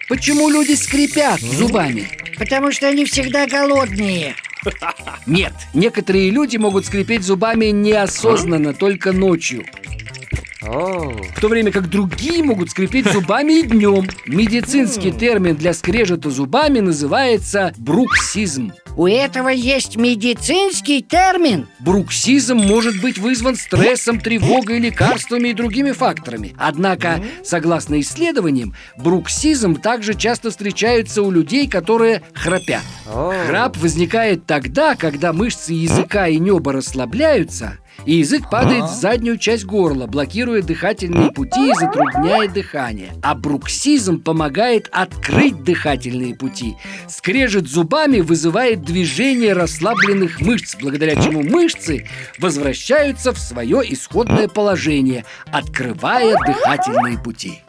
Почему люди скрипят зубами? Потому что они всегда голодные. Нет, некоторые люди могут скрипеть зубами неосознанно, только ночью. В то время как другие могут скрипеть зубами и днем. Медицинский термин для скрежета зубами называется бруксизм. У этого есть медицинский термин? Бруксизм может быть вызван стрессом, тревогой, лекарствами и другими факторами. Однако, согласно исследованиям, бруксизм также часто встречается у людей, которые храпят. Храп возникает тогда, когда мышцы языка и неба расслабляются, и язык падает в заднюю часть горла, блокируя дыхательные пути и затрудняет дыхание. А бруксизм помогает открыть дыхательные пути. Скрежет зубами вызывает движение расслабленных мышц, благодаря чему мышцы возвращаются в свое исходное положение, открывая дыхательные пути.